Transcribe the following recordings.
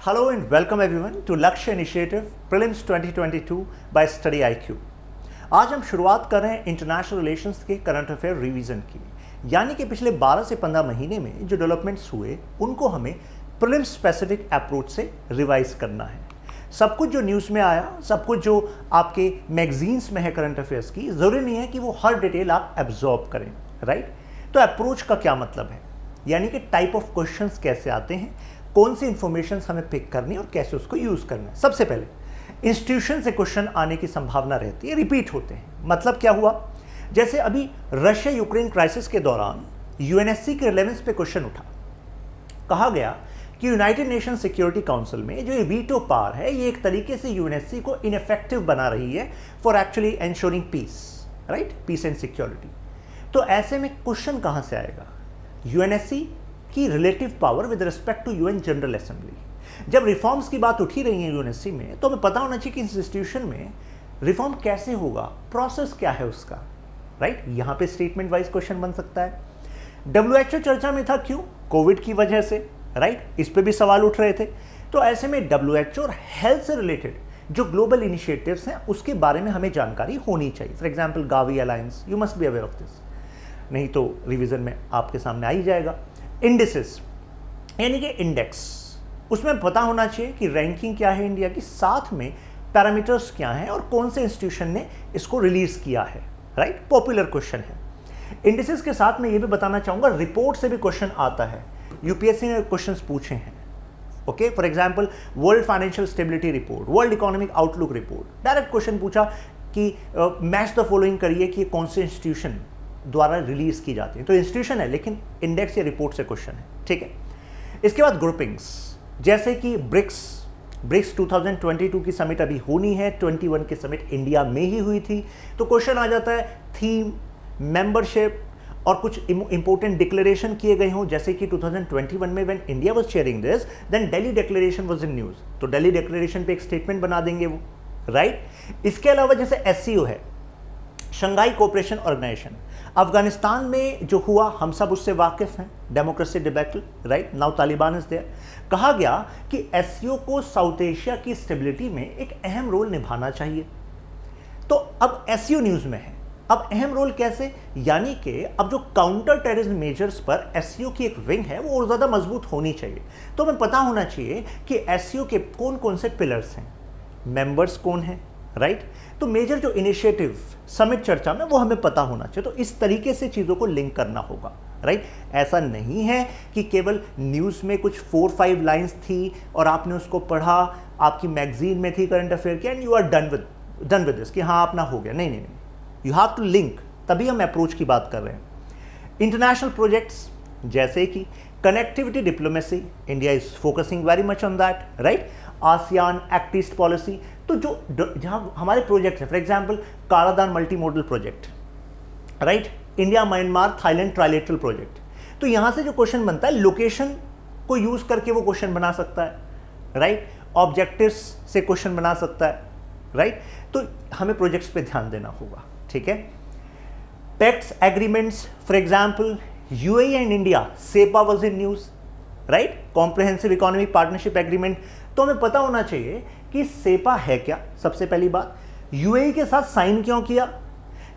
Hello and welcome everyone to Lakshya Initiative Prelims 2022 by Study IQ। आज हम शुरुआत कर रहे हैं इंटरनेशनल रिलेशंस के करंट अफेयर रिवीजन की, यानी कि पिछले 12 से 15 महीने में जो डेवलपमेंट्स हुए उनको हमें प्रीलिम्स स्पेसिफिक अप्रोच से रिवाइज करना है। सब कुछ जो न्यूज़ में आया, सब कुछ जो आपके मैगजीन्स में है करंट अफेयर्स की, ज़रूरी नहीं है कि वो हर डिटेल आप एब्जॉर्ब करें, राइट। तो अप्रोच का क्या मतलब है, यानी कि टाइप ऑफ क्वेश्चंस कैसे आते हैं, कौन सी इंफॉर्मेशन हमें पिक करनी है और कैसे उसको यूज़ करना है। सबसे पहले इंस्टीट्यूशन से क्वेश्चन आने की संभावना रहती है, रिपीट होते हैं। मतलब क्या हुआ, जैसे अभी रशिया यूक्रेन क्राइसिस के दौरान यूएनएससी के रिलेवेंस पे क्वेश्चन उठा। कहा गया कि यूनाइटेड नेशन सिक्योरिटी काउंसिल में जो ये वीटो पावर है, ये एक तरीके से यूएनएससी को इनइफेक्टिव बना रही है for actually ensuring peace, right, peace and security. तो ऐसे में क्वेश्चन कहां से आएगा, यूएनएससी की relative power with respect to UN general assembly. जब रिफॉर्म्स की बात उठी रही है यूएनएससी में, तो हमें पता होना चाहिए कि इस इंस्टीट्यूशन में रिफॉर्म कैसे होगा, प्रोसेस क्या है उसका, राइट। यहां पे स्टेटमेंट वाइज क्वेश्चन बन सकता है। डब्ल्यूएचओ चर्चा में था, क्यों, कोविड की वजह से, राइट, इस पे भी सवाल उठ रहे थे। तो ऐसे में डब्ल्यूएचओ और हेल्थ से रिलेटेड जो ग्लोबल इनिशिएटिव्स हैं उसके बारे में हमें जानकारी होनी चाहिए। For example Gavi alliance, you must be aware of this, नहीं तो रिविजन में आपके सामने आ ही जाएगा। इंडिसेस यानी कि इंडेक्स, उसमें पता होना चाहिए कि रैंकिंग क्या है इंडिया की, साथ में पैरामीटर्स क्या हैं और कौन से इंस्टीट्यूशन ने इसको रिलीज किया है, राइट। पॉपुलर क्वेश्चन है। इंडिसेस के साथ में ये भी बताना चाहूंगा, रिपोर्ट से भी क्वेश्चन आता है, यूपीएससी ने क्वेश्चंस पूछे हैं। Okay, for example world financial stability report, world economic outlook report, direct question पूछा कि मैच द फॉलोइंग करिए कि कौन से इंस्टीट्यूशन द्वारा रिलीज की जाती है। तो इंस्टीट्यूशन है लेकिन इंडेक्स या रिपोर्ट से क्वेश्चन है, ठीक है। इसके बाद ग्रुपिंग्स, जैसे कि ब्रिक्स 2022 की समिट अभी होनी है, 21 की समिट इंडिया में ही हुई थी। तो क्वेश्चन आ जाता है थीम, मेंबरशिप और कुछ इंपॉर्टेंट डिक्लेरेशन किए गए हों, जैसे कि 2021 में when India was chairing this, then Delhi declaration was in news, तो दिल्ली डिक्लेरेशन पे एक स्टेटमेंट बना देंगे वो, राइट। इसके अलावा जैसे एससीओ है, शंघाई कोऑपरेशन ऑर्गेनाइजेशन, अफगानिस्तान में जो हुआ हम सब उससे वाकिफ हैं, democracy debatable, right, now Taliban is there. कहा गया कि एससीओ को साउथ एशिया की स्टेबिलिटी में एक अहम रोल निभाना चाहिए। तो अब एससीओ न्यूज में है। अब अहम रोल कैसे, यानी कि अब जो काउंटर टेररिज्म मेजर्स पर एससीओ की एक विंग है वो और ज्यादा मजबूत होनी चाहिए। तो हमें पता होना चाहिए कि एससीओ के कौन कौन से पिलर्स हैं, मेंबर्स कौन हैं, राइट। तो मेजर जो इनिशिएटिव समिट चर्चा में वो हमें पता होना चाहिए। तो इस तरीके से चीज़ों को लिंक करना होगा, राइट। ऐसा नहीं है कि केवल न्यूज़ में कुछ 4-5 लाइंस थी और आपने उसको पढ़ा, आपकी मैगजीन में थी करंट अफेयर की, and you are done with this, कि हाँ अपना हो गया। नहीं, यू हैव टू लिंक, तभी हम अप्रोच की बात कर रहे हैं। इंटरनेशनल प्रोजेक्ट्स जैसे कि connectivity diplomacy, India is focusing very much on that, right. ASEAN act east policy, तो जो जहाँ हमारे प्रोजेक्ट है, for example Kaladan multi modal project, right, India Myanmar Thailand trilateral project. तो यहाँ से जो क्वेश्चन बनता है, लोकेशन को यूज करके वो क्वेश्चन बना सकता है, राइट। ऑब्जेक्टिव्स से क्वेश्चन बना सकता है, राइट। तो हमें प्रोजेक्ट्स पे ध्यान देना होगा, ठीक है। Pacts agreements, for example UAE and India, CEPA was in news, right, comprehensive economic partnership agreement. तो हमें पता होना चाहिए कि सेपा है क्या, सबसे पहली बात, यूएई के साथ साइन क्यों किया,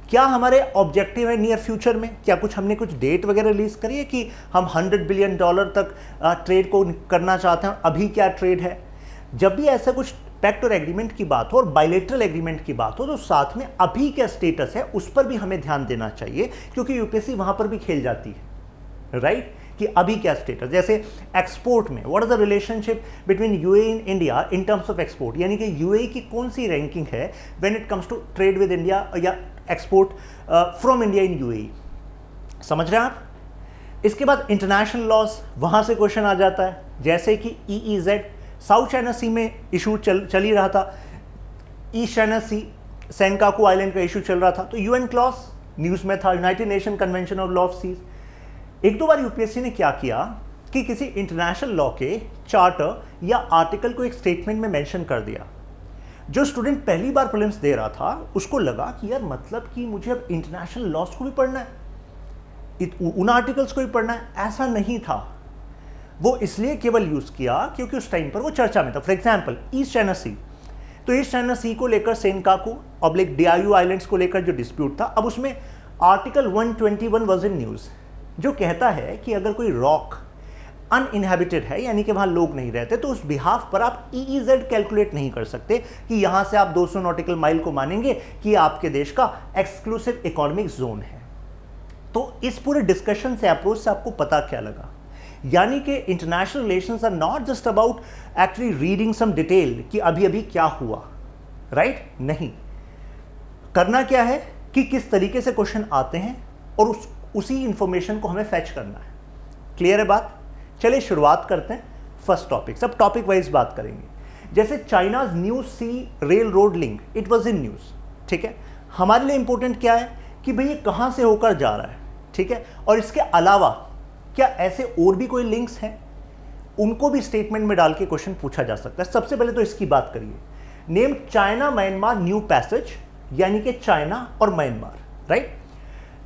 क्या हमारे ऑब्जेक्टिव है नियर फ्यूचर में, क्या हमने कुछ डेट वगैरह रिलीज करी है कि हम $100 बिलियन तक ट्रेड को करना चाहते हैं, अभी क्या ट्रेड है। जब भी ऐसा कुछ पैक्ट और एग्रीमेंट की बात हो और बायलैटरल एग्रीमेंट की बात हो, तो साथ में अभी क्या स्टेटस है उस पर भी हमें ध्यान देना चाहिए, क्योंकि यूपीएससी वहां पर भी खेल जाती है, राइट, कि अभी क्या स्टेटस। जैसे एक्सपोर्ट में, what is the relationship between UAE and India in terms of export, यानी कि यूएई की कौन सी रैंकिंग है when it comes to trade with India या export from India in UAE, समझ रहे हैं आप। इसके बाद इंटरनेशनल लॉज, वहां से क्वेश्चन आ जाता है, जैसे कि ईईजेड, साउथ चाइना सी में इशू चल ही रहा था, east China sea Senkaku island का इशू चल रहा था, तो यूएन क्लॉज न्यूज में था, united nation convention of law of seas. एक दो बार यूपीएससी ने क्या किया कि किसी इंटरनेशनल लॉ के चार्टर या आर्टिकल को एक स्टेटमेंट में मेंशन कर दिया। जो स्टूडेंट पहली बार प्रीलिम्स दे रहा था उसको लगा कि यार मतलब कि मुझे अब इंटरनेशनल लॉज को भी पढ़ना है, उन आर्टिकल्स को भी पढ़ना है। ऐसा नहीं था। वो इसलिए केवल यूज़ किया क्योंकि उस टाइम पर वो चर्चा में था। फॉर एग्जाम्पल ईस्ट चाइना सी, तो ईस्ट चाइना सी को लेकर सेनकाकू ऑब्लिक डियायू आइलैंड्स को लेकर जो डिस्प्यूट था, अब उसमें आर्टिकल 121 वॉज इन न्यूज़, जो कहता है कि अगर कोई रॉक अनइनहेबिटेड है यानी कि वहाँ लोग नहीं रहते, तो उस बिहाफ पर आप EEZ कैलकुलेट नहीं कर सकते कि यहाँ से आप 200 नॉटिकल माइल को मानेंगे कि आपके देश का एक्सक्लूसिव इकोनॉमिक जोन है। तो इस पूरे डिस्कशन से, अप्रोच से आपको पता क्या लगा? यानी कि international relations are not just about actually reading some detail कि अभी अभी क्या हुआ, राइट? नहीं, करना क्या है कि किस तरीके से क्वेश्चन आते हैं और उसी इंफॉर्मेशन को हमें फैच करना है। क्लियर है बात? चलिए शुरुआत करते हैं फर्स्ट टॉपिक। सब टॉपिक वाइज बात करेंगे। जैसे China's new sea rail road link, it was in news, ठीक है। हमारे लिए इंपॉर्टेंट क्या है कि भाई ये कहाँ से होकर जा रहा है, ठीक है। और इसके अलावा क्या ऐसे और भी कोई लिंक्स हैं, उनको भी स्टेटमेंट में डाल के क्वेश्चन पूछा जा सकता है। सबसे पहले तो इसकी बात करिए, name China Myanmar new passage, यानी कि चाइना और Myanmar, right,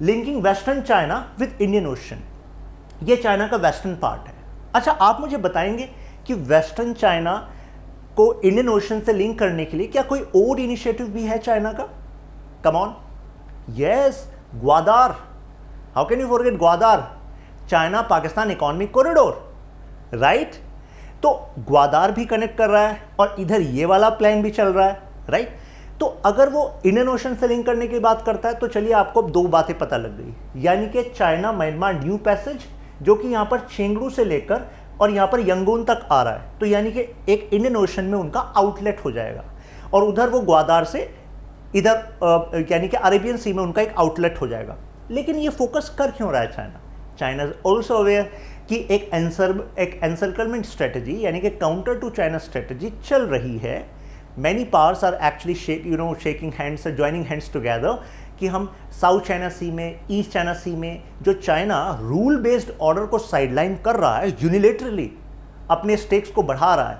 linking western China with Indian ocean. ये चाइना का वेस्टर्न पार्ट है। अच्छा, आप मुझे बताएंगे कि वेस्टर्न चाइना को इंडियन ओशन से लिंक करने के लिए क्या कोई और इनिशिएटिव भी है चाइना का? Come on, yes, Gwadar. How can you forget Gwadar, China Pakistan economic corridor, right. तो ग्वादार भी कनेक्ट कर रहा है और इधर ये वाला प्लान भी चल रहा है, राइट। तो अगर वो इंडियन ओशन से लिंक करने की बात करता है तो चलिए आपको दो बातें पता लग गई, यानी कि चाइना म्यांमार न्यू पैसेज, जो कि यहां पर चेंगडू से लेकर और यहां पर यंगून तक आ रहा है, तो यानी कि एक इंडियन ओशन में उनका आउटलेट हो जाएगा। और उधर वो ग्वादार से इधर यानी कि अरेबियन सी में उनका एक आउटलेट हो जाएगा। लेकिन ये फोकस कर क्यों रहा है China? China is also aware कि एक एनसर्कलमेंट स्ट्रेटजी यानी कि काउंटर टू चाइना स्ट्रेटजी चल रही है। Many powers are actually shaking hands, joining hands together कि हम साउथ चाइना सी में, ईस्ट चाइना सी में जो चाइना रूल बेस्ड ऑर्डर को साइडलाइन कर रहा है, यूनिलेटरली अपने स्टेक्स को बढ़ा रहा है,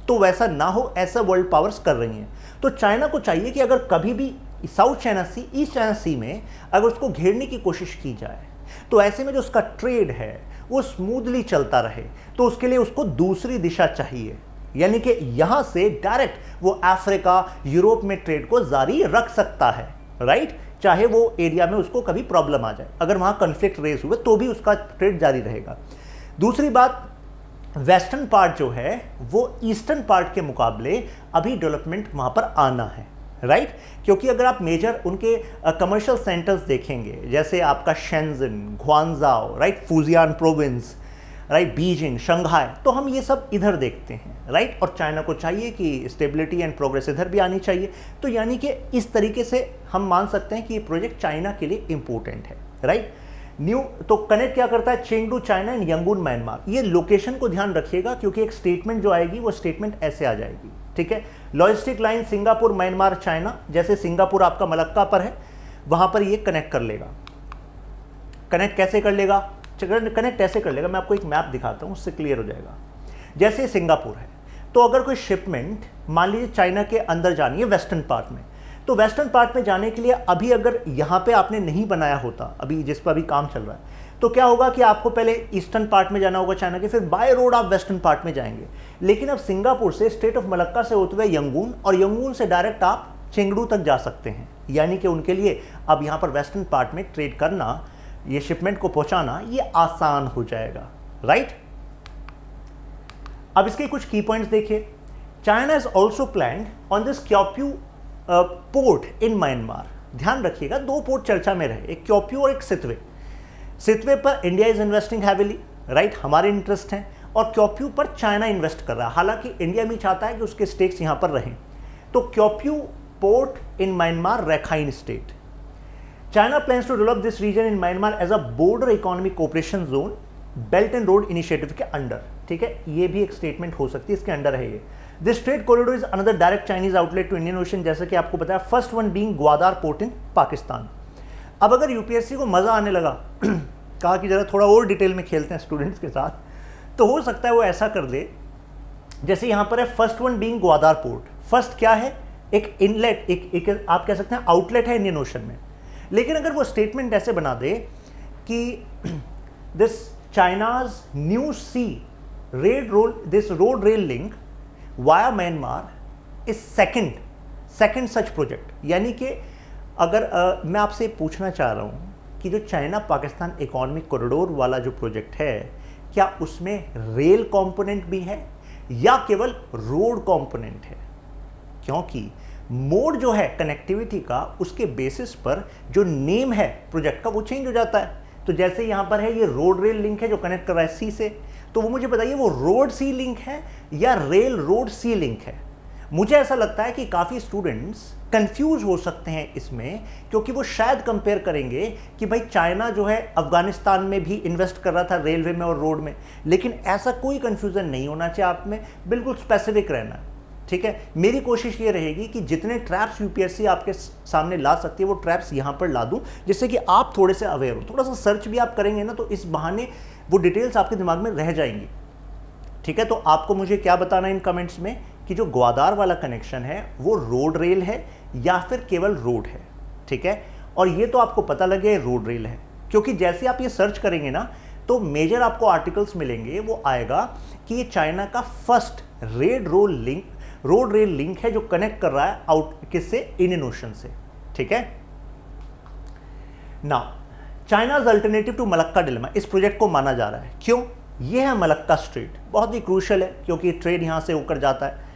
तो वैसा ना हो, ऐसा वर्ल्ड पावर्स कर रही हैं। तो चाइना को चाहिए कि अगर कभी भी साउथ चाइना सी, ईस्ट चाइना सी में अगर उसको घेरने की कोशिश की जाए, तो ऐसे में जो उसका ट्रेड है वो स्मूथली चलता रहे, तो उसके लिए उसको दूसरी दिशा चाहिए, यानी कि यहां से डायरेक्ट वो अफ्रीका, यूरोप में ट्रेड को जारी रख सकता है, राइट। चाहे वो एरिया में उसको कभी प्रॉब्लम आ जाए, अगर वहां कन्फ्लिक्ट रेज हुए तो भी उसका ट्रेड जारी रहेगा। दूसरी बात, वेस्टर्न पार्ट जो है वो ईस्टर्न पार्ट के मुकाबले अभी डेवलपमेंट वहां पर आना है, राइट। क्योंकि अगर आप मेजर उनके कमर्शियल सेंटर्स देखेंगे, जैसे आपका Shenzhen, Guangzhou, right, Fujian province, right, Beijing, Shanghai, तो हम ये सब इधर देखते हैं, राइट। और चाइना को चाहिए कि स्टेबिलिटी एंड प्रोग्रेस इधर भी आनी चाहिए। तो यानी कि इस तरीके से हम मान सकते हैं कि ये प्रोजेक्ट चाइना के लिए इंपॉर्टेंट है, राइट। न्यू तो कनेक्ट क्या करता है? Chengdu China and Yangon Myanmar. ये लोकेशन को ध्यान रखिएगा क्योंकि एक स्टेटमेंट जो आएगी वो स्टेटमेंट ऐसे आ जाएगी, ठीक है। Logistic line Singapore Myanmar China, जैसे सिंगापुर आपका मलक्का पर है, वहां पर ये कनेक्ट कर लेगा। कनेक्ट कैसे कर लेगा? कनेक्ट ऐसे कर लेगा, मैं आपको एक मैप दिखाता हूं, उससे क्लियर हो जाएगा। जैसे सिंगापुर है, तो अगर कोई शिपमेंट मान लीजिए चाइना के अंदर जानी है वेस्टर्न पार्ट में, तो वेस्टर्न पार्ट में जाने के लिए अभी अगर यहाँ पे आपने नहीं बनाया होता, अभी जिस पर अभी काम चल रहा है, तो क्या होगा कि आपको पहले ईस्टर्न पार्ट में जाना होगा चाइना के, फिर बाय रोड आप वेस्टर्न पार्ट में जाएंगे। लेकिन अब सिंगापुर से, स्टेट ऑफ मलक्का से होते हुए यंगून, और यंगून से डायरेक्ट आप चेंगडू तक जा सकते हैं। यानी कि उनके लिए अब यहाँ पर वेस्टर्न पार्ट में ट्रेड करना, ये शिपमेंट को पहुंचाना, ये आसान हो जाएगा, राइट। अब इसके कुछ की पॉइंट्स देखिए। China is also planned on this Kyaukpyu port in Myanmar. ध्यान रखिएगा, दो पोर्ट चर्चा में रहे, एक क्योप्यू और एक सितवे। सितवे पर India is investing heavily, right, हमारे इंटरेस्ट हैं, और क्योप्यू पर चाइना इन्वेस्ट कर रहा है। हालांकि इंडिया भी चाहता है कि उसके स्टेक्स यहां पर रहें। तो Kyaukpyu port in Myanmar, Rakhine state. China plans to develop this region in Myanmar as a border economic cooperation zone, Belt and Road Initiative के अंडर, ठीक है। ये भी एक स्टेटमेंट हो सकती है, इसके अंडर है ये। This trade corridor is another direct Chinese outlet to Indian Ocean, जैसे कि आपको बताया, first one being Gwadar port in Pakistan. अब अगर यूपीएससी को मजा आने लगा कहा कि जरा थोड़ा और डिटेल में खेलते हैं स्टूडेंट्स के साथ, तो हो सकता है वो ऐसा कर दे, जैसे यहाँ पर है first one being Gwadar port. First क्या है? एक इनलेट, एक आप कह सकते हैं आउटलेट है इंडियन ओशन में। लेकिन अगर वो स्टेटमेंट ऐसे बना दे कि this China's new sea this road rail link via Myanmar is second such project। यानी कि अगर मैं आपसे पूछना चाह रहा हूँ कि जो चाइना पाकिस्तान इकोनॉमिक कॉरिडोर वाला जो प्रोजेक्ट है, क्या उसमें रेल कंपोनेंट भी है या केवल रोड कंपोनेंट है? क्योंकि मोड जो है कनेक्टिविटी का, उसके बेसिस पर जो नेम है प्रोजेक्ट का वो चेंज हो जाता है। तो जैसे यहां पर है ये रोड रेल लिंक है जो कनेक्ट कर रहा है सी से, तो वो मुझे बताइए वो रोड सी लिंक है या रेल रोड सी लिंक है? मुझे ऐसा लगता है कि काफ़ी स्टूडेंट्स कंफ्यूज हो सकते हैं इसमें, क्योंकि वो शायद कंपेयर करेंगे कि भाई चाइना जो है अफगानिस्तान में भी इन्वेस्ट कर रहा था रेलवे में और रोड में, लेकिन ऐसा कोई कंफ्यूजन नहीं होना चाहिए, आप में बिल्कुल स्पेसिफिक रहना है। ठीक है, मेरी कोशिश ये रहेगी कि जितने ट्रैप्स यूपीएससी आपके सामने ला सकती है वो ट्रैप्स यहाँ पर ला दूं, जिससे कि आप थोड़े से अवेयर हो। थोड़ा सा सर्च भी आप करेंगे ना, तो इस बहाने वो डिटेल्स आपके दिमाग में रह जाएंगी। ठीक है, तो आपको मुझे क्या बताना है इन कमेंट्स में कि जो ग्वादार वाला कनेक्शन है वो रोड रेल है या फिर केवल रोड है। ठीक है, और ये तो आपको पता लगे रोड रेल है, क्योंकि जैसे आप ये सर्च करेंगे ना तो मेजर आपको आर्टिकल्स मिलेंगे, वो आएगा कि ये चाइना का फर्स्ट रोड रेल लिंक है जो कनेक्ट कर रहा है किससे, इंडियन ओशन से। ठीक है, now China's alternative to Malacca dilemma इस प्रोजेक्ट को माना जा रहा है। क्यों? ये है मलक्का स्ट्रेट, बहुत ही क्रूशियल है क्योंकि ट्रेड यहां से होकर जाता है।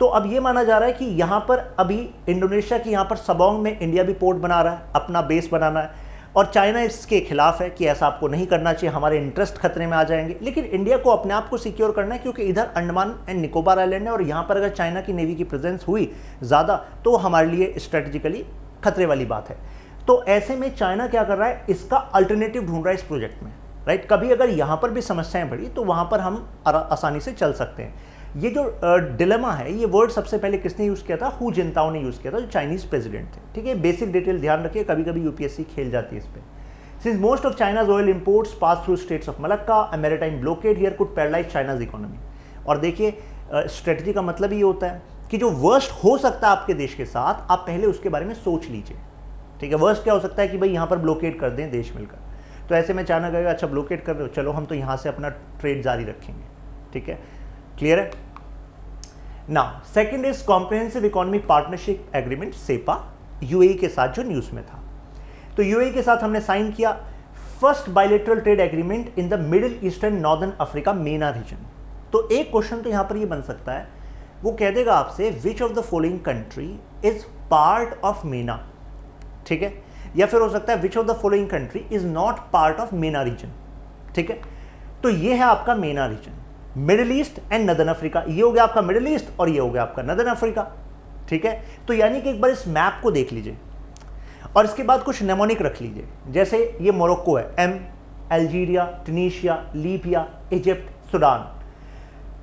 तो अब ये माना जा रहा है कि यहां पर अभी इंडोनेशिया की यहां पर सबोंग में इंडिया भी पोर्ट बना रहा है, अपना बेस बनाना है, और चाइना इसके खिलाफ है कि ऐसा आपको नहीं करना चाहिए, हमारे इंटरेस्ट खतरे में आ जाएंगे। लेकिन इंडिया को अपने आप को सिक्योर करना है, क्योंकि इधर अंडमान एंड निकोबार आइलैंड है और यहाँ पर अगर चाइना की नेवी की प्रेजेंस हुई ज़्यादा तो हमारे लिए स्ट्रेटेजिकली खतरे वाली बात है। तो ऐसे में चाइना क्या कर रहा है, इसका अल्टरनेटिव ढूंढ रहा है इस प्रोजेक्ट में। राइट, कभी अगर यहाँ पर भी समस्याएं बढ़ी तो वहाँ पर हम आसानी से चल सकते हैं। ये जो डिलेमा है, ये वर्ड सबसे पहले किसने यूज़ किया था? हु जिनताओ ने यूज़ किया था, जो चाइनीज़ प्रेसिडेंट थे। ठीक है, बेसिक डिटेल ध्यान रखिए, कभी कभी यूपीएससी खेल जाती है इस पर। Since most of China's oil imports pass through states of Malacca, a maritime blockade here could paralyse China's economy. और देखिए स्ट्रेटजी का मतलब ये होता है कि जो वर्स्ट हो सकता है आपके देश के साथ, आप पहले उसके बारे में सोच लीजिए। ठीक है, वर्स्ट क्या हो सकता है कि भाई यहाँ पर ब्लॉकेड कर दें देश मिलकर, तो ऐसे में चाइना कहेगा अच्छा ब्लॉकेड कर रहे हो, चलो हम तो यहाँ से अपना ट्रेड जारी रखेंगे। ठीक है, क्लियर है? Now second is comprehensive economic partnership agreement CEPA, UAE के साथ जो न्यूज़ में था। तो यूएई के साथ हमने साइन किया first bilateral trade agreement in the middle eastern northern Africa मेना रीजन। तो एक क्वेश्चन तो यहाँ पर ये बन सकता है, वो कह देगा आपसे which of the following country is part of MENA. ठीक है, या फिर हो सकता है which of the following country is not part of MENA region. ठीक है, तो ये है आपका MENA region, middle east and northern Africa. ये हो गया आपका मिडिल ईस्ट और ये हो गया आपका नदर्न अफ्रीका। ठीक है, तो यानी कि एक बार इस मैप को देख लीजिए और इसके बाद कुछ नेमोनिक रख लीजिए। जैसे ये मोरक्को है, um, Algeria, Tunisia, Libya, Egypt, Sudan.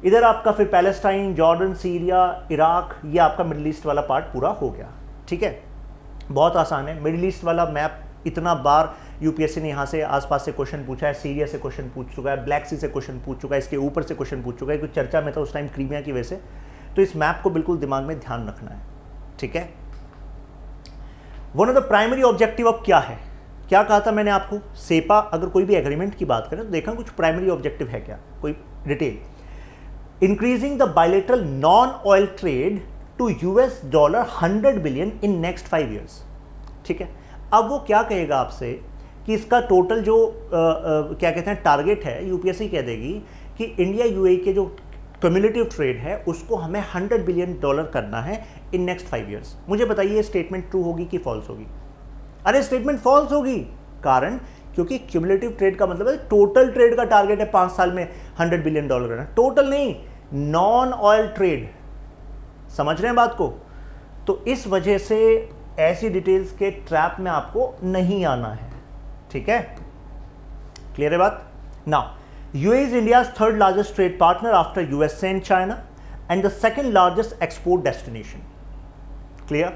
इधर आपका फिर पैलेस्टाइन, जॉर्डन, सीरिया, इराक, ये आपका मिडिल ईस्ट वाला पार्ट पूरा हो गया। ठीक है, बहुत आसान है। मिडिल ईस्ट वाला मैप इतना बार यूपीएससी ने यहाँ से आसपास से क्वेश्चन पूछा है, सीरिया से क्वेश्चन पूछ चुका है, ब्लैक सी से क्वेश्चन पूछ चुका है, इसके ऊपर से क्वेश्चन पूछ चुका है, कुछ चर्चा में था उस टाइम क्रीमिया की वजह से। तो इस मैप को बिल्कुल दिमाग में ध्यान रखना है। ठीक है, one of the primary objective अब क्या है, क्या कहा था मैंने आपको? सेपा अगर कोई भी एग्रीमेंट की बात करें तो देखा कुछ प्राइमरी ऑब्जेक्टिव है क्या, कोई detail. Increasing the bilateral non oil trade to $100 billion in next 5 years। ठीक है, अब वो क्या कहेगा आपसे कि इसका टोटल जो क्या कहते हैं टारगेट है, यूपीएससी कह देगी कि इंडिया यूएई के जो क्यूमुलेटिव ट्रेड है उसको हमें $100 बिलियन करना है इन नेक्स्ट 5 years। मुझे बताइए स्टेटमेंट ट्रू होगी कि फॉल्स होगी? अरे स्टेटमेंट फॉल्स होगी, कारण क्योंकि क्यूमुलेटिव ट्रेड का मतलब है टोटल ट्रेड का टारगेट है 5 साल में $100 बिलियन करना, टोटल नहीं, नॉन ऑयल ट्रेड। समझ रहे हैं बात को? तो इस वजह से ऐसी डिटेल्स के ट्रैप में आपको नहीं आना है। ठीक है, क्लियर है बात? Now UAE is India's third largest trade partner after USA and China and the second largest export destination. Clear?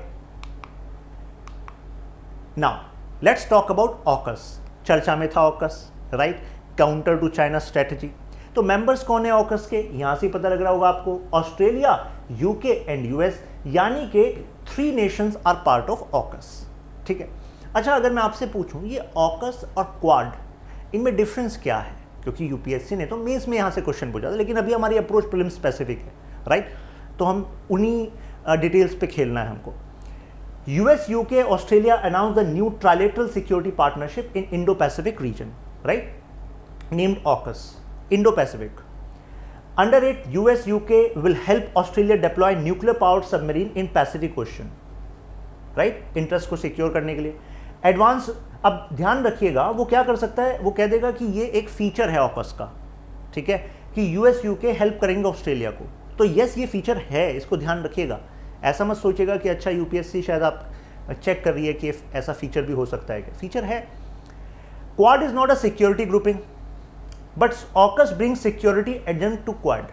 Now let's talk about AUKUS. चर्चा में था AUKUS, right, counter to China strategy. तो members कौन है AUKUS के? यहां से पता लग रहा होगा आपको, ऑस्ट्रेलिया, यूके एंड यूएस, यानी कि 3 nations are part of AUKUS. ठीक है, अच्छा अगर मैं आपसे पूछूं ये ऑकस और क्वाड, इनमें डिफरेंस क्या है? क्योंकि यूपीएससी ने तो मेंस में यहाँ से क्वेश्चन पूछा था, लेकिन अभी हमारी अप्रोच प्रीलिम्स स्पेसिफिक है, राइट। तो हम उन्हीं डिटेल्स पे खेलना है हमको। US, UK, Australia announce the new trilateral security partnership in Indo Pacific region, right, named AUKUS, Indo Pacific. Under it, US, UK will help Australia deploy nuclear-powered submarine in Pacific Ocean, right? Interest को secure करने के लिए advance. अब ध्यान रखिएगा, वो क्या कर सकता है, वो कह देगा कि ये एक फीचर है ऑकस का, ठीक है, कि यूएस यूके हेल्प करेंगे ऑस्ट्रेलिया को. तो यस, ये फीचर है, इसको ध्यान रखिएगा. ऐसा मत सोचिएगा कि अच्छा यूपीएससी शायद आप चेक कर रही है कि ऐसा फीचर भी हो सकता है. क्या फीचर है? Quad is not a security grouping but AUKUS bring security adjunct to Quad,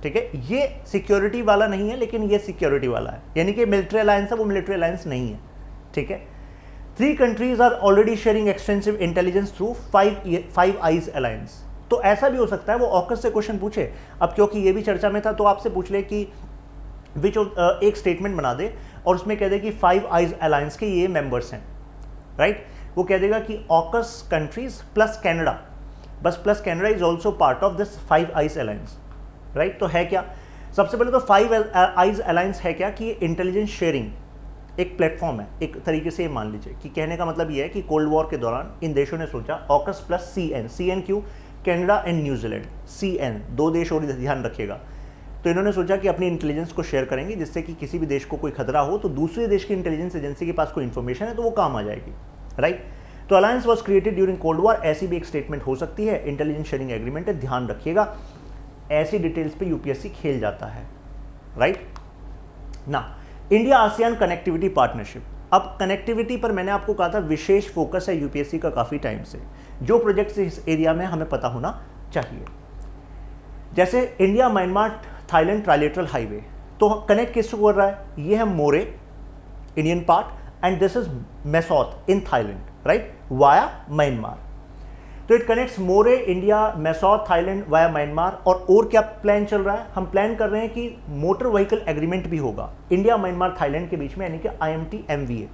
ठीक है. ये सिक्योरिटी वाला नहीं है, लेकिन ये सिक्योरिटी वाला है, यानी कि मिलिट्री अलायंस है, वो मिलिट्री अलायंस नहीं है, ठीक है. 3 countries are already sharing extensive intelligence through Five Eyes Alliance. तो ऐसा भी हो सकता है वो ऑकस से क्वेश्चन पूछे. अब क्योंकि ये भी चर्चा में था, तो आपसे पूछ ले कि एक स्टेटमेंट बना दे और उसमें कह दे कि 5 Eyes Alliance के ये मेंबर्स हैं, राइट. वो कह देगा कि ऑकस कंट्रीज प्लस कनाडा, बस plus Canada is also part of this 5 Eyes Alliance, right. तो है क्या? सबसे पहले तो 5 Eyes Alliance है क्या कि ये इंटेलिजेंस शेयरिंग एक प्लेटफॉर्म है. एक तरीके से ये मान लीजिए कि कहने का मतलब ये है कि कोल्ड वॉर के दौरान इन देशों ने सोचा ऑकस प्लस CN क्यों? कनाडा एंड न्यूजीलैंड, CN 2 देश और ध्यान रखिएगा. तो इन्होंने सोचा कि अपनी इंटेलिजेंस को शेयर करेंगे, जिससे कि किसी भी देश को कोई खतरा हो तो दूसरे देश की इंटेलिजेंस एजेंसी के पास कोई इन्फॉर्मेशन है तो वो काम आ जाएगी, राइट. तो alliance was created during cold war. ऐसी भी एक स्टेटमेंट हो सकती है. इंटेलिजेंस शेयरिंग एग्रीमेंट है, ध्यान रखिएगा. ऐसी डिटेल्स पे यूपीएससी खेल जाता है, राइट ना. India ASEAN connectivity partnership. अब कनेक्टिविटी पर मैंने आपको कहा था विशेष फोकस है यूपीएससी का काफ़ी टाइम से. जो प्रोजेक्ट्स इस एरिया में हमें पता होना चाहिए, जैसे India Myanmar Thailand trilateral highway. तो कनेक्ट किसको कर रहा है? ये है Moreh Indian part and this is Mae Sot in Thailand, right, via Myanmar. तो it connects Moreh India, Mae Sot Thailand via Myanmar. और क्या प्लान चल रहा है? हम प्लान कर रहे हैं कि मोटर व्हीकल एग्रीमेंट भी होगा इंडिया म्यांमार थाईलैंड के बीच में, यानी कि IMT-MVA.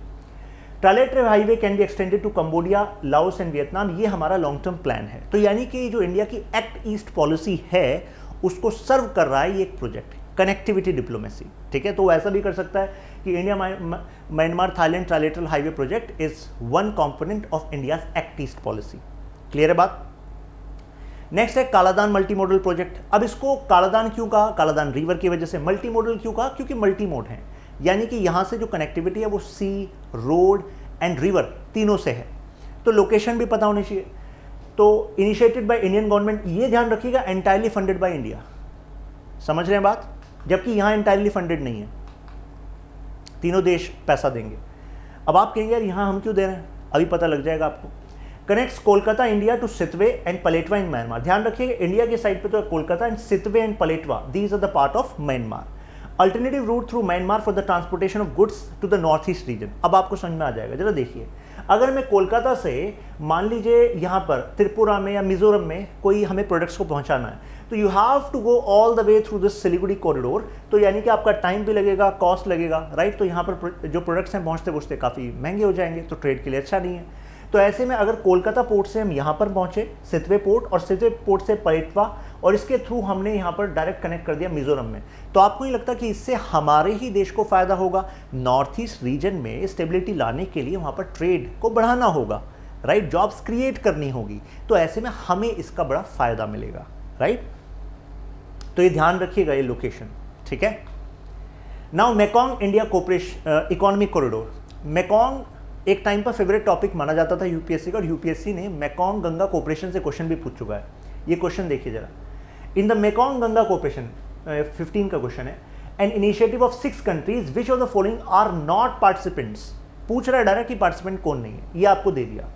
Trilateral highway can be extended to Cambodia, Laos and Vietnam. ये हमारा लॉन्ग टर्म प्लान है. तो यानी कि जो इंडिया की एक्ट ईस्ट पॉलिसी है उसको सर्व कर रहा है ये एक प्रोजेक्ट, कनेक्टिविटी डिप्लोमेसी, ठीक है. तो ऐसा भी कर सकता है कि India Myanmar Thailand trilateral highway project is one component of India's act east policy. Clear है बात? नेक्स्ट है कालादान मल्टी मॉडल प्रोजेक्ट. अब इसको कालादान क्यों कहा? कालादान रिवर की वजह से. मल्टी मॉडल क्यों कहा? क्योंकि मल्टी मोड है, यानी कि यहां से जो कनेक्टिविटी है वो सी, रोड एंड रिवर तीनों से है. तो लोकेशन भी पता होनी चाहिए. तो इनिशिएटेड बाय इंडियन गवर्नमेंट, ये ध्यान रखिएगा, एंटायरली फंडेड बाय इंडिया. समझ रहे हैं बात? जबकि यहां एंटायरली फंडेड नहीं है, तीनों देश पैसा देंगे. अब आप कहेंगे यार यहां हम क्यों दे रहे हैं? अभी पता लग जाएगा आपको. Connects Kolkata India to Sittwe and Paletwa in Myanmar. ध्यान रखिएगा, इंडिया की साइड पे तो Kolkata and Sittwe and Paletwa, these are the part of Myanmar. Alternative route through Myanmar for the transportation of goods to the north east region. अब आपको समझ में आ जाएगा. जरा देखिए, अगर मैं कोलकाता से मान लीजिए यहाँ पर त्रिपुरा में या मिजोरम में कोई हमें प्रोडक्ट्स को पहुँचाना है, तो you have to go all the way through this Siliguri corridor. तो यानी कि आपका टाइम भी लगेगा, कॉस्ट लगेगा, राइट. तो यहाँ पर जो प्रोडक्ट्स हैं पहुँचते पहुँचते काफ़ी महंगे हो जाएंगे, तो ट्रेड के लिए अच्छा नहीं है. तो ऐसे में अगर कोलकाता पोर्ट से हम यहाँ पर पहुँचे सितवे पोर्ट, और सितवे पोर्ट से पलेटवा, और इसके थ्रू हमने यहाँ पर डायरेक्ट कनेक्ट कर दिया मिजोरम में, तो आपको नहीं लगता कि इससे हमारे ही देश को फ़ायदा होगा? नॉर्थ ईस्ट रीजन में स्टेबिलिटी लाने के लिए वहाँ पर ट्रेड को बढ़ाना होगा, राइट, जॉब्स क्रिएट करनी होगी. तो ऐसे में हमें इसका बड़ा फ़ायदा मिलेगा, राइट. तो ये ध्यान रखिएगा, ये लोकेशन, ठीक है. Now Mekong India cooperation economic corridor. Mekong एक टाइम पर फेवरेट टॉपिक माना जाता था यूपीएससी का, और यूपीएससी ने मेकॉन्ग गंगा कोऑपरेशन से क्वेश्चन भी पूछ चुका है. ये क्वेश्चन देखिए जरा. In the Mekong Ganga cooperation 15 का क्वेश्चन है. An initiative of 6 countries which of the following are not participants. पूछ रहा है डायरेक्ट कि पार्टिसिपेंट कौन नहीं है. ये आपको दे दिया.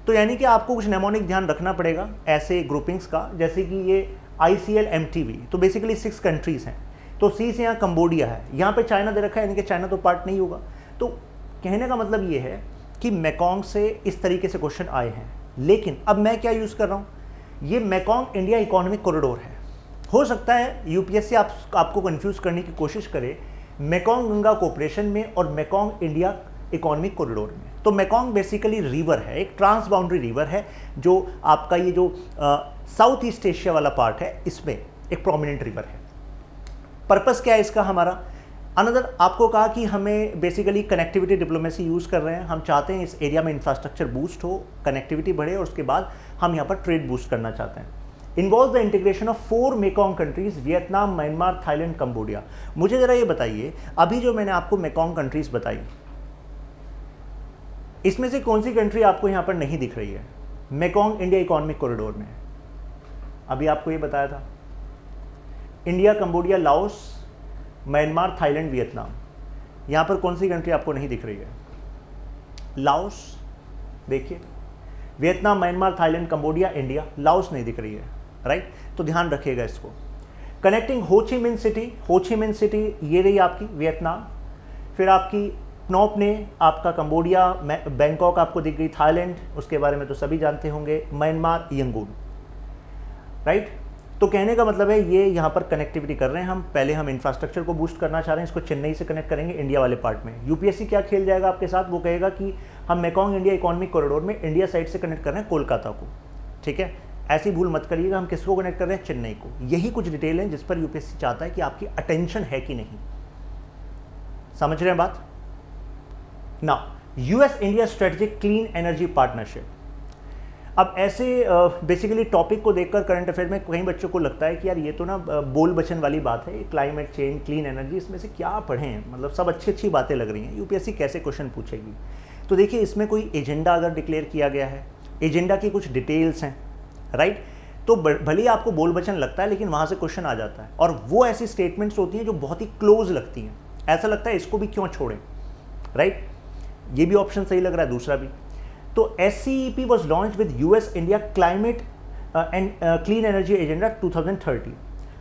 तो यानी कि आपको कुछ नेमोनिक ध्यान रखना पड़ेगा ऐसे ग्रुपिंग्स का, जैसे कि ये ICL-MTV. तो बेसिकली 6 कंट्रीज हैं. तो सी से यहाँ कंबोडिया है, यहाँ पे चाइना दे रखा है, यानी कि चाइना तो पार्ट नहीं होगा. तो कहने का मतलब ये है कि मेकॉन्ग से इस तरीके से क्वेश्चन आए हैं. लेकिन अब मैं क्या यूज़ कर रहा हूँ, ये मेकॉन्ग इंडिया इकोनॉमिक कॉरिडोर है. हो सकता है यूपीएससी आपको कंफ्यूज करने की कोशिश करे मेकॉन्ग गंगा कोऑपरेशन में और मेकॉन्ग इंडिया इकोनॉमिक कॉरिडोर में. तो मेकॉन्ग बेसिकली रिवर है, एक ट्रांस बाउंड्री रिवर है जो आपका ये जो साउथ ईस्ट एशिया वाला पार्ट है इसमें एक प्रोमिनेंट रिवर है। पर्पस क्या है इसका हमारा? अनदर आपको कहा कि हमें बेसिकली कनेक्टिविटी डिप्लोमेसी यूज़ कर रहे हैं, हम चाहते हैं इस एरिया में इंफ्रास्ट्रक्चर बूस्ट हो, कनेक्टिविटी बढ़े और उसके बाद हम यहाँ पर ट्रेड बूस्ट करना चाहते हैं। Involve the integration of 4 Mekong countries, Vietnam, Myanmar, Thailand, Cambodia. मुझे ज़रा ये बताइए, अभी जो मैंने आपको मेकॉन्ग कंट्रीज बताई, इसमें से कौन सी कंट्री आपको यहाँ पर नहीं दिख रही है मेकॉन्ग इंडिया इकोनॉमिक कॉरिडोर में? अभी आपको ये बताया था, India, Cambodia, Laos, Myanmar, Thailand, Vietnam. यहाँ पर कौन सी कंट्री आपको नहीं दिख रही है? लाओस देखिए, Vietnam, Myanmar, Thailand, Cambodia, India, Laos नहीं दिख रही है, राइट? तो ध्यान रखिएगा इसको। कनेक्टिंग हो ची मिन सिटी, हो ची मिन सिटी ये रही आपकी वियतनाम, फिर आपकी प्नोम ने आपका कंबोडिया, बैंकॉक आपको दिख गई, थाईलैंड उसके बारे में तो सभी जानते होंगे, म्यांमार, यंगून, राइट? तो कहने का मतलब है ये यहाँ पर कनेक्टिविटी कर रहे हैं हम। पहले हम इंफ्रास्ट्रक्चर को बूस्ट करना चाह रहे हैं, इसको चेन्नई से कनेक्ट करेंगे इंडिया वाले पार्ट में। यूपीएससी क्या खेल जाएगा आपके साथ, वो कहेगा कि हम मेकॉन्ग इंडिया इकोनॉमिक कॉरिडोर में इंडिया साइड से कनेक्ट कर रहे हैं कोलकाता को, ठीक है? ऐसी भूल मत करिएगा, हम किसको कनेक्ट कर रहे हैं? चेन्नई को। यही कुछ डिटेल है जिस पर यूपीएससी चाहता है कि आपकी अटेंशन है कि नहीं। समझ रहे हैं बात? Now US India strategic clean energy partnership. अब ऐसे बेसिकली टॉपिक को देखकर करंट अफेयर में कई बच्चों को लगता है कि यार ये तो ना बोल बचन वाली बात है, क्लाइमेट चेंज, क्लीन एनर्जी, इसमें से क्या पढ़ें, मतलब सब अच्छी अच्छी बातें लग रही हैं, यूपीएससी कैसे क्वेश्चन पूछेगी? तो देखिए, इसमें कोई एजेंडा अगर डिक्लेयर किया गया है, एजेंडा की कुछ डिटेल्स हैं, राइट? तो भले ही आपको बोल बचन लगता है लेकिन वहाँ से क्वेश्चन आ जाता है, और वो ऐसी स्टेटमेंट्स होती हैं जो बहुत ही क्लोज लगती हैं, ऐसा लगता है इसको भी क्यों छोड़ें, राइट? ये भी ऑप्शन सही लग रहा है, दूसरा भी। तो SCEP was launched with US India Climate and Clean Energy Agenda 2030.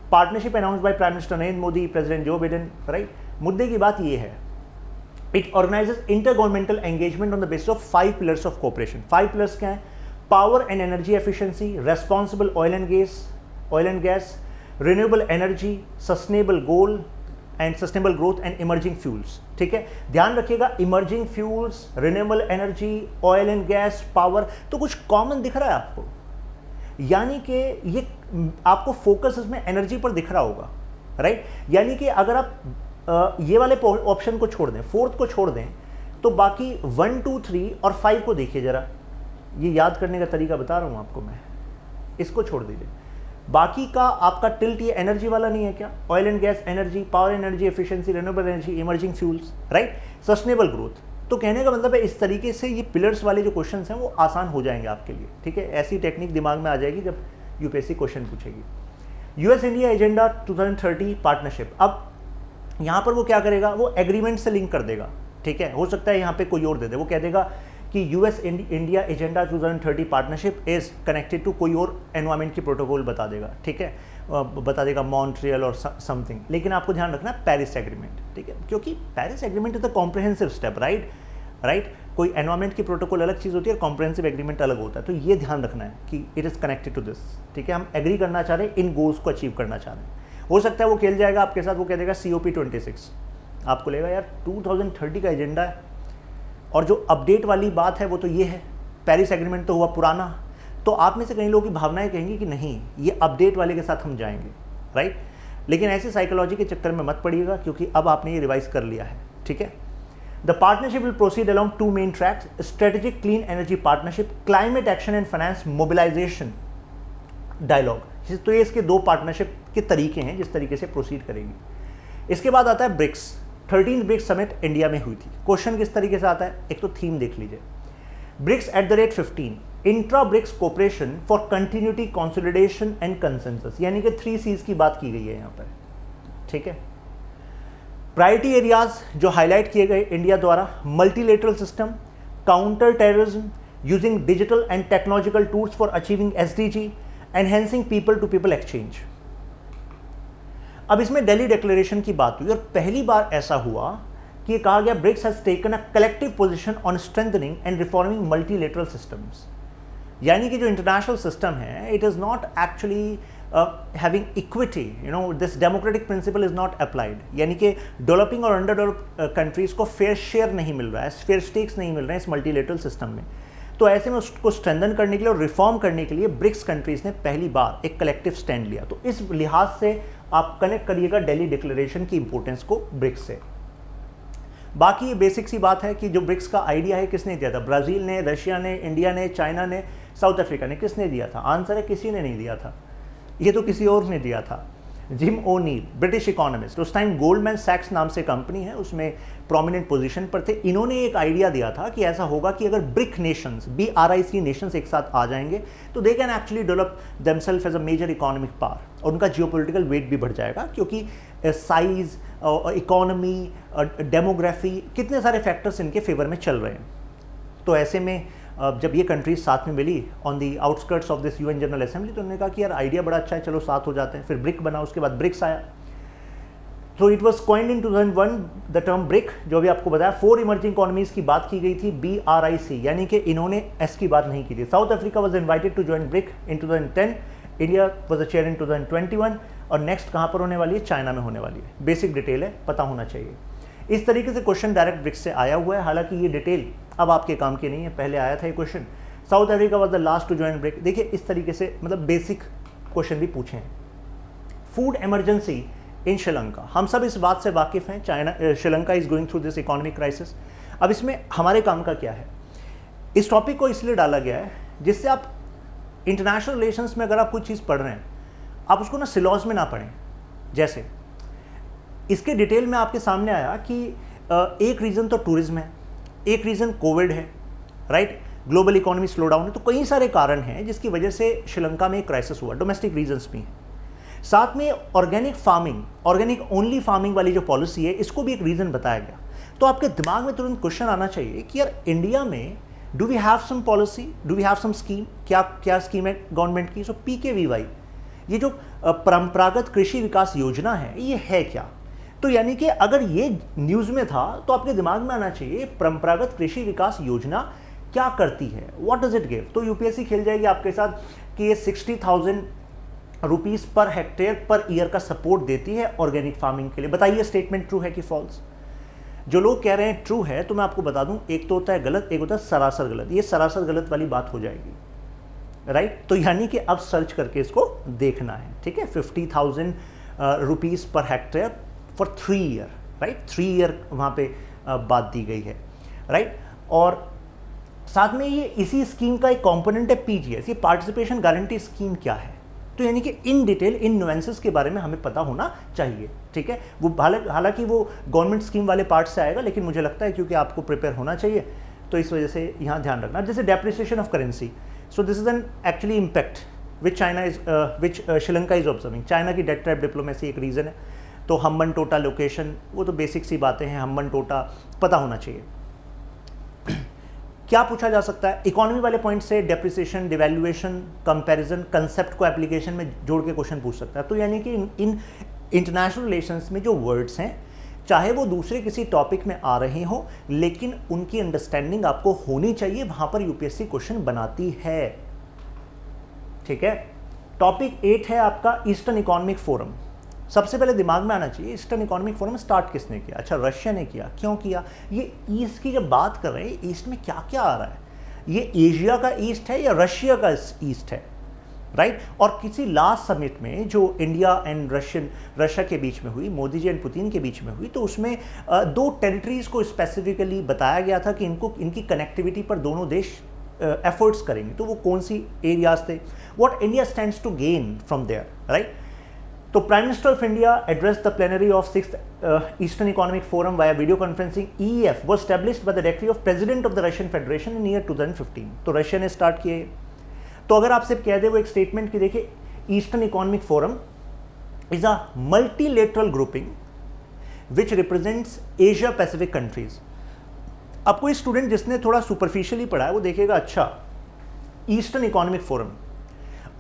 Partnership announced by Prime Minister Narendra Modi, President Joe Biden, right? मुद्दे की बात ये है, it organizes intergovernmental engagement on the basis of 5 pillars of cooperation. 5 pillars क्या हैं? Power and energy efficiency, responsible oil and gas, renewable energy, sustainable goal and sustainable growth and emerging fuels, ठीक है? ध्यान रखिएगा, emerging fuels, renewable energy, oil and gas, power, तो कुछ common दिख रहा है आपको, यानी कि ये आपको फोकस इसमें एनर्जी पर दिख रहा होगा, राइट? यानी कि अगर आप ये वाले ऑप्शन को छोड़ दें, 4th को छोड़ दें, तो बाकी 1, 2, 3 और 5 को देखिए जरा, ये याद करने का तरीका बता रहा हूँ आपको मैं, इसको छोड़ दीजिए। बाकी का आपका टिल्ट ये एनर्जी वाला नहीं है क्या? Oil and gas, energy, power energy, efficiency, renewable energy, emerging fuels, right? Sustainable growth. तो कहने का मतलब है इस तरीके से ये पिलर्स वाले जो क्वेश्चंस हैं वो आसान हो जाएंगे आपके लिए, ठीक है? ऐसी टेक्निक दिमाग में आ जाएगी जब यूपीएससी क्वेश्चन पूछेगी। यूएस इंडिया एजेंडा 2030 पार्टनरशिप, अब यहाँ पर वो क्या करेगा, वो एग्रीमेंट से लिंक कर देगा, ठीक है? हो सकता है यहाँ पे कोई और दे दे, वो कह देगा कि US India agenda 2030 partnership is connected to कोई और एनवायरमेंट की प्रोटोकॉल बता देगा, ठीक है? बता देगा मॉन्ट्रियल और समथिंग, लेकिन आपको ध्यान रखना पेरिस एग्रीमेंट, ठीक है? क्योंकि Paris agreement is the comprehensive step, right? कोई एनवायरमेंट की प्रोटोकॉल अलग चीज़ होती है और कॉम्प्रिहेंसिव एग्रीमेंट अलग होता है, तो ये ध्यान रखना है कि it is connected to this, ठीक है? हम एग्री करना चाह रहे हैं, इन गोल्स को अचीव करना चाह रहे हैं। हो सकता है वो खेल जाएगा आपके साथ, वो कह देगा COP26, आपको लगेगा यार 2030 का एजेंडा है और जो अपडेट वाली बात है वो तो ये है, पेरिस एग्रीमेंट तो हुआ पुराना, तो आप में से कई लोगों की भावनाएं कहेंगी कि नहीं ये अपडेट वाले के साथ हम जाएंगे, राइट? लेकिन ऐसे साइकोलॉजी के चक्कर में मत पड़िएगा क्योंकि अब आपने ये रिवाइज कर लिया है, ठीक है? The partnership will proceed along 2 main tracks, strategic clean energy partnership, climate action and finance mobilisation dialogue. तो ये इसके 2 पार्टनरशिप के तरीके हैं जिस तरीके से प्रोसीड करेगी। इसके बाद आता है BRICS. 13th BRICS summit India में हुई थी। क्वेश्चन किस तरीके से आता है, एक तो थीम देख लीजिए, BRICS @15, intra BRICS cooperation for continuity, consolidation and consensus, यानी कि 3 C's की बात की गई है यहाँ पर, ठीक है? प्रायोरिटी एरियाज जो हाईलाइट किए गए इंडिया द्वारा, multilateral system, counter terrorism, using digital and technological tools for achieving SDG, enhancing people to people exchange. अब इसमें दिल्ली डिक्लेरेशन की बात हुई और पहली बार ऐसा हुआ कि कहा गया BRICS has taken a collective position on strengthening and reforming multilateral systems, यानी कि जो इंटरनेशनल सिस्टम है it is not actually having equity, you know, this democratic principle is not applied, यानी कि डेवलपिंग और अंडर डेवलप कंट्रीज को fair share नहीं मिल रहा है, फेयर स्टेक्स नहीं मिल रहे हैं इस मल्टीलेटरल सिस्टम में। तो ऐसे में उसको स्ट्रेंथन करने के लिए और रिफॉर्म करने के लिए ब्रिक्स कंट्रीज ने पहली बार एक कलेक्टिव स्टैंड लिया। तो इस लिहाज से आप कनेक्ट करिएगा दिल्ली डिक्लेरेशन की इंपॉर्टेंस को ब्रिक्स से। बाकी ये बेसिक सी बात है कि जो ब्रिक्स का आइडिया है किसने दिया था? ब्राज़ील ने, रशिया ने, इंडिया ने, चाइना ने, साउथ अफ्रीका ने, किसने दिया था? आंसर है किसी ने नहीं दिया था, ये तो किसी और ने दिया था। जिम ओ'नील, ब्रिटिश इकोनॉमिस्ट, उस टाइम गोल्डमैन सैक्स नाम से कंपनी है, उसमें प्रोमिनेंट पोजीशन पर थे। इन्होंने एक आइडिया दिया था कि ऐसा होगा कि अगर ब्रिक नेशंस, BRIC नेशंस एक साथ आ जाएंगे तो they can actually develop themselves as a major economic power, और उनका जियोपॉलिटिकल वेट भी बढ़ जाएगा, क्योंकि साइज, इकोनॉमी, डेमोग्राफी, कितने सारे फैक्टर्स इनके फेवर में चल रहे हैं। तो ऐसे में जब ये कंट्रीज साथ में मिली on the outskirts of this UN general assembly, तो उन्होंने कहा कि यार आइडिया बड़ा अच्छा है, चलो साथ हो जाते हैं। फिर ब्रिक बना, उसके बाद ब्रिक्स आया। तो it was coined in 2001 the term brick, जो अभी आपको बताया। 4 इमर्जिंग इकोनॉमीज की बात की गई थी, BRIC, यानी कि इन्होंने एस की बात नहीं की थी। South Africa was invited to join BRIC in 2010, India was a chair in 2021, और नेक्स्ट कहाँ पर होने वाली है? चाइना में होने वाली है। बेसिक डिटेल है, पता होना चाहिए। इस तरीके से क्वेश्चन डायरेक्ट ब्रिक्स से आया हुआ है, हालांकि ये डिटेल अब आपके काम की नहीं है, पहले आया था ये क्वेश्चन। South Africa was the last to join BRIC. देखिए इस तरीके से मतलब बेसिक क्वेश्चन भी पूछे हैं। फूड इमरजेंसी इन श्रीलंका, हम सब इस बात से वाकिफ हैं, China, Sri Lanka is going through this economic crisis. अब इसमें हमारे काम का क्या है? इस टॉपिक को इसलिए डाला गया है जिससे आप इंटरनेशनल रिलेशंस में अगर आप कुछ चीज़ पढ़ रहे हैं, आप उसको ना सिलॉज में ना पढ़ें। जैसे इसके डिटेल में आपके सामने आया कि एक रीज़न तो टूरिज्म है, एक रीज़न कोविड है, right, global economy slow down है। तो कई सारे कारण हैं जिसकी वजह से श्रीलंका में क्राइसिस हुआ, डोमेस्टिक रीजंस भी हैं। साथ में organic farming, organic only farming वाली जो पॉलिसी है, इसको भी एक रीज़न बताया गया। तो आपके दिमाग में तुरंत क्वेश्चन आना चाहिए कि यार इंडिया में do we have some policy, do we have some scheme, क्या स्कीम है गवर्नमेंट की? सो PKVY, ये जो परंपरागत कृषि विकास योजना है, ये है क्या? तो यानी कि अगर ये न्यूज़ में था तो आपके दिमाग में आना चाहिए परंपरागत कृषि विकास योजना क्या करती है, व्हाट डज इट गिव। तो UPSC खेल जाएगी आपके साथ कि ये 60,000 rupees per hectare per year का सपोर्ट देती है ऑर्गेनिक फार्मिंग के लिए। बताइए स्टेटमेंट ट्रू है कि फॉल्स? जो लोग कह रहे हैं ट्रू है, तो मैं आपको बता दूं, एक तो होता है गलत, एक होता है सरासर गलत। ये सरासर गलत वाली बात हो जाएगी, राइट। तो यानी कि अब सर्च करके इसको देखना है, ठीक है। 50,000 rupees per hectare for 3 year, right, 3 year वहाँ पे बात दी गई है, राइट। और साथ में ये इसी स्कीम का एक कंपोनेंट है PGS, ये पार्टिसिपेशन गारंटी स्कीम क्या है। तो यानी कि इन डिटेल, इन नुएंसेस के बारे में हमें पता होना चाहिए, ठीक है। वो हालांकि वो गवर्नमेंट स्कीम वाले पार्ट से आएगा, लेकिन मुझे लगता है क्योंकि आपको प्रिपेयर होना चाहिए, तो इस वजह से यहाँ ध्यान रखना। जैसे depreciation of currency, so this is an actually impact which Sri Lanka is observing. China की डेट ट्रैप डिप्लोमेसी एक रीज़न है। तो हम्बन टोटा लोकेशन, वो तो बेसिक सी बातें हैं, हम्बन टोटा पता होना चाहिए। क्या पूछा जा सकता है इकोनॉमी वाले पॉइंट से? डेप्रिसिएशन, डिवैल्यूएशन, कंपैरिजन, कंसेप्ट को एप्लीकेशन में जोड़ के क्वेश्चन पूछ सकता है। तो यानी कि इन इंटरनेशनल रिलेशंस में जो वर्ड्स हैं, चाहे वो दूसरे किसी टॉपिक में आ रहे हो, लेकिन उनकी अंडरस्टैंडिंग आपको होनी चाहिए, वहां पर UPSC क्वेश्चन बनाती है, ठीक है। टॉपिक 8 है आपका ईस्टर्न इकोनॉमिक फोरम। सबसे पहले दिमाग में आना चाहिए ईस्टर्न इकोनॉमिक फोरम स्टार्ट किसने किया? अच्छा, रशिया ने किया। क्यों किया? ये ईस्ट की जब बात कर रहे हैं, ईस्ट में क्या क्या आ रहा है? ये एशिया का ईस्ट है या रशिया का ईस्ट है, राइट। और किसी लास्ट समिट में जो इंडिया एंड रशिया के बीच में हुई, मोदी जी एंड पुतिन के बीच में हुई, तो उसमें 2 टेरिटरीज को स्पेसिफिकली बताया गया था कि इनकी कनेक्टिविटी पर दोनों देश एफर्ट्स करेंगे। तो वो कौन सी एरियाज थे? What India stands to gain from there, right. तो prime minister of India address the plenary of 6th eastern economic forum via video conferencing. EEF was established by the decree of President of the Russian Federation in year 2015। तो Russia ने start किए। तो अगर आपसे कह दे वो एक statement की, देखिए eastern economic forum is a multilateral grouping which represents Asia Pacific countries. अब कोई स्टूडेंट जिसने थोड़ा सुपरफिशियली पढ़ा है वो देखेगा, अच्छा ईस्टर्न इकोनॉमिक फोरम,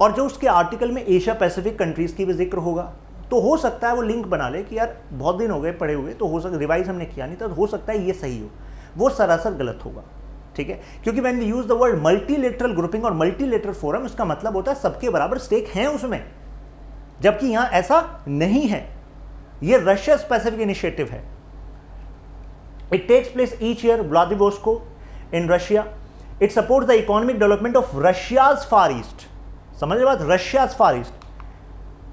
और जो उसके आर्टिकल में एशिया पैसिफिक कंट्रीज़ की भी जिक्र होगा, तो हो सकता है वो लिंक बना ले कि यार बहुत दिन हो गए पढ़े हुए, तो हो सकता रिवाइज हमने किया नहीं था, तो हो सकता है ये सही हो। वो सरासर गलत होगा, ठीक है। क्योंकि when we use the word multilateral grouping और मल्टीलेटरल फोरम, इसका मतलब होता है सबके बराबर स्टेक हैं उसमें, जबकि यहां ऐसा नहीं है, ये रशिया स्पेसिफिक इनिशिएटिव है। It takes place each year Vladivostok in Russia. It supports the economic development of Russia's far east. समझ बात, रशियाज फार ईस्ट।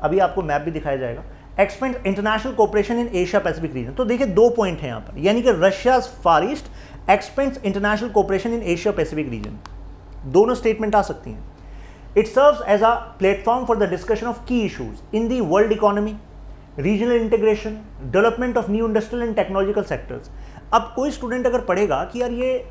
अभी आपको मैप भी दिखाया जाएगा। Expand international cooperation in Asia Pacific region. तो देखिए 2 पॉइंट है यहां पर, यानी कि Russia's far east expands international cooperation in Asia Pacific region, दोनों स्टेटमेंट आ सकती हैं। It serves as a platform for the discussion of key issues in the world economy, regional integration, development of new industrial and technological sectors. अब कोई student अगर पढ़ेगा कि यार ये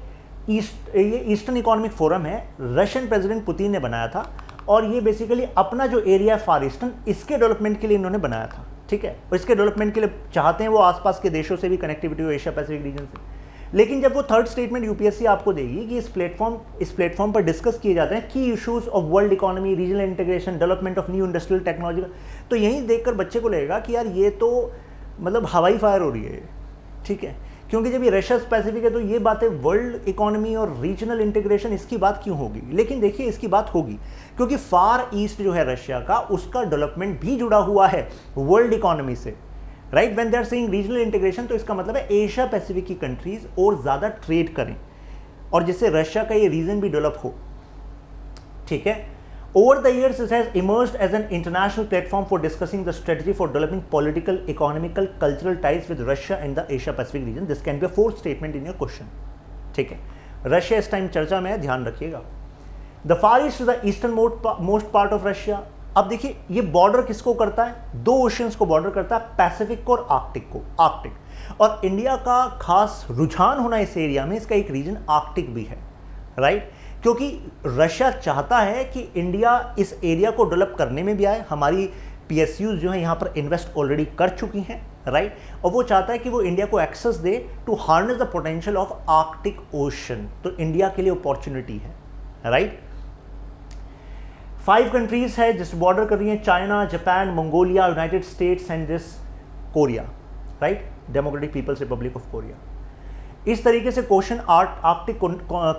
ईस्टर्न इकोनॉमिक फोरम है, रशियन प्रेसिडेंट पुतिन ने बनाया था, और ये बेसिकली अपना जो एरिया है फार ईस्टर्न, इसके डेवलपमेंट के लिए इन्होंने बनाया था, ठीक है। और इसके डेवलपमेंट के लिए चाहते हैं वो आसपास के देशों से भी कनेक्टिविटी हो, एशिया पैसिफिक रीजन से। लेकिन जब वो थर्ड स्टेटमेंट यूपीएससी आपको देगी कि इस प्लेटफॉर्म पर डिस्कस किए जाते हैं की issues of world economy, regional integration, development of new industrial technology, तो यहीं देखकर बच्चे को लगेगा कि यार ये तो मतलब हवाई फायर हो रही है, ठीक है। क्योंकि जब ये रशिया स्पेसिफिक है तो ये बातें वर्ल्ड इकोनॉमी और रीजनल इंटीग्रेशन, इसकी बात क्यों होगी? लेकिन देखिए इसकी बात होगी क्योंकि फार ईस्ट जो है रशिया का, उसका डेवलपमेंट भी जुड़ा हुआ है वर्ल्ड इकोनॉमी से, right. When they are saying regional integration, तो इसका मतलब है एशिया पैसिफिक की कंट्रीज और ज्यादा ट्रेड करें और जिससे रशिया का ये रीजन भी डेवलप हो, ठीक है। Over the years, it has emerged as an international platform for discussing the strategy for developing political, economical, cultural ties with Russia and the Asia-Pacific region. This can be a fourth statement in your question. ठीक है, Russia इस time चर्चा में है, ध्यान रखिएगा। The Far East is the easternmost part of Russia. अब देखिए ये बॉर्डर किसको करता है? 2 ओशियंस को बॉर्डर करता है, पैसिफिक को और आर्कटिक को। आर्कटिक और इंडिया का खास रुझान होना इस एरिया में, इसका एक रीजन आर्कटिक भी है, राइट। क्योंकि रशिया चाहता है कि इंडिया इस एरिया को डेवलप करने में भी आए। हमारी पीएसयूज जो है यहाँ पर इन्वेस्ट ऑलरेडी कर चुकी हैं, राइट। और वो चाहता है कि वो इंडिया को एक्सेस दे to harness the potential of Arctic ocean. तो इंडिया के लिए अपॉर्चुनिटी है, राइट। 5 कंट्रीज है जिस बॉर्डर कर रही हैं, China, Japan, Mongolia, United States and this Korea, right, democratic people's republic of Korea. इस तरीके से क्वेश्चन आर्कटिक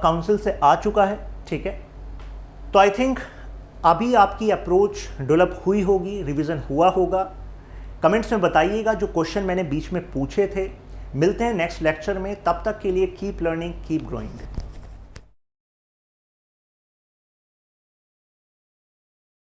काउंसिल से आ चुका है, ठीक है। तो आई थिंक अभी आपकी अप्रोच डेवलप हुई होगी, रिवीजन हुआ होगा। कमेंट्स में बताइएगा जो क्वेश्चन मैंने बीच में पूछे थे। मिलते हैं नेक्स्ट लेक्चर में, तब तक के लिए कीप लर्निंग, कीप ग्रोइंग।